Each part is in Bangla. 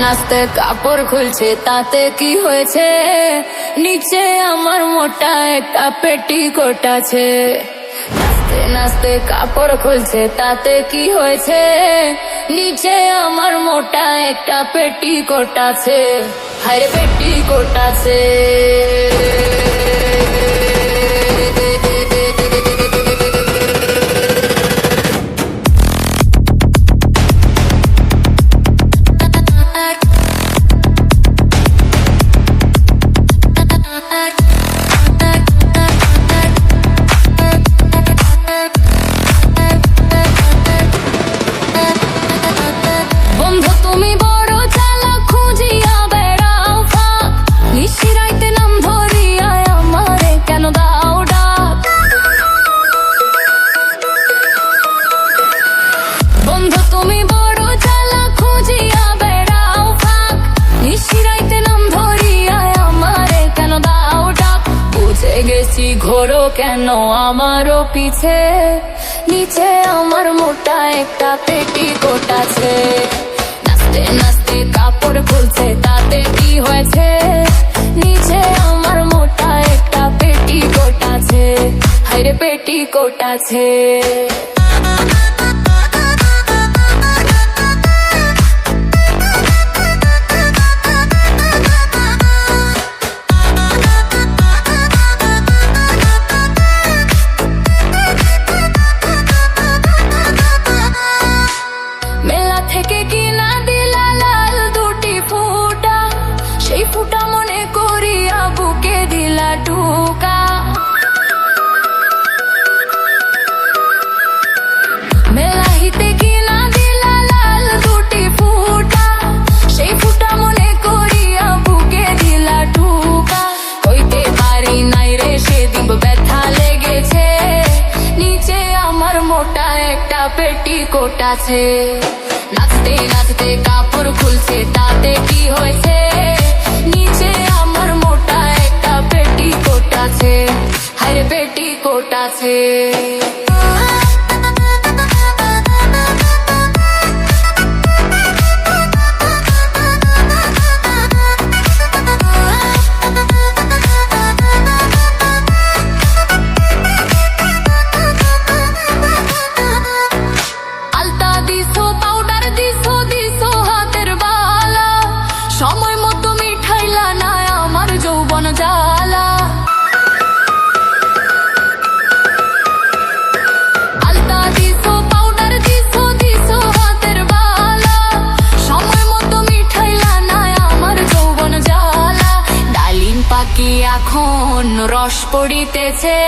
নাচতে কাপড় খুলছে তাতে কি হয়েছে, নিচে আমার মোটা একটা পেটিকোট আছে। নাচতে নাচতে কাপড় খুলছে তাতে কি হয়েছে, নিচে আমার মোটা একটা পেটিকোট আছে। হায়রে পেটিকোট আছে। ঘোরো কেন আমারও পিছে, নিচে আমার মোটা একটা পেটিকোট আছে। নাচতে নাচতে কাপড় খুলছে তাতে কি হয়েছে, নিচে আমার মোটা একটা পেটিকোট আছে। হায়রে পেটিকোট আছে। থেকে কিনা দিলা লাল দুটি ফুটা, সেই ফুটা মনে করিয়া বুকে দিলা টুকা। মেলাহিতে কিনা দিলা লাল দুটি ফুটা, সেই ফুটা মনে করিয়া বুকে দিলা টুকা। কইতে পারি নাই রে সেদিন ব্যথা লেগেছে, নিচে আমার মোটা একটা পেটিকোট আছে। নাচতে নাচতে কাপড় খুলছে তাতে কি হয়েছে, নিচে আমার মোটা একটা পেটিকোট আছে। হায়রে পেটিকোট আছে। সময় মতো মিঠাইলা না আমার যৌবন জ্বালা। আলতা দিছো পাউডার দিছো দিছো হাতের বালা, সময় মতো মিঠাইলা না আমার যৌবন জ্বালা। ডালিম পাকি এখন রস পড়িতেছে,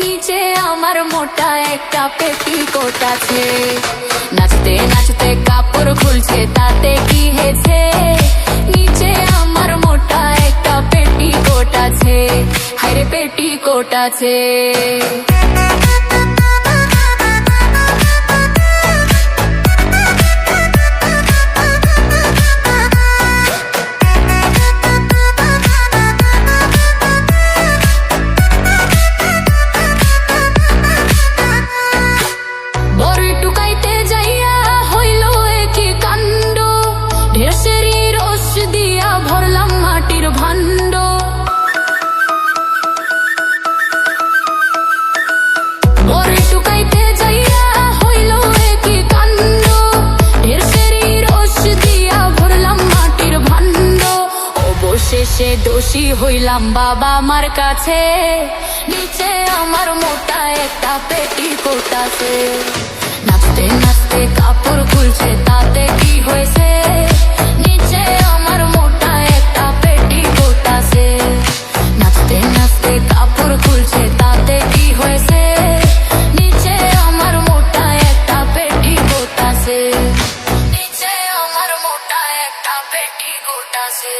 নিচে আমার মোটা একটা পেটিকোট আছে। নাচতে নাচতে কাপড় খুলছে তাতে কি হয়েছে, নিচে আমার মোটা একটা পেটিকোট আছে। হায়রে পেটিকোট আছে। ভরলাম মাটির ভাণ্ড, বরে টুকাইতে যাইয়া হইল কি কাণ্ড। ঢেরসেরি রস দিয়া ভরলাম মাটির ভাণ্ড, অবশেষে দোষী হইলাম বাবা মার কাছে। নিচে আমার মোটা একটা পেটিকোট আছে। নাচতে নাচতে কাপড় খুলছে তাতে কি হয়েছে, নিচে আমার মোটা একটা পেটিকোট আছে। নাচতে নাচতে কাপড় খুলছে তাতে কি হয়েছে, নিচে আমার মোটা একটা পেটিকোট আছে। নিচে আমার মোটা একটা পেটিকোট আছে।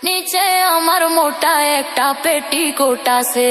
নিচে আমার মোটা একটা পেটিকোট আছে।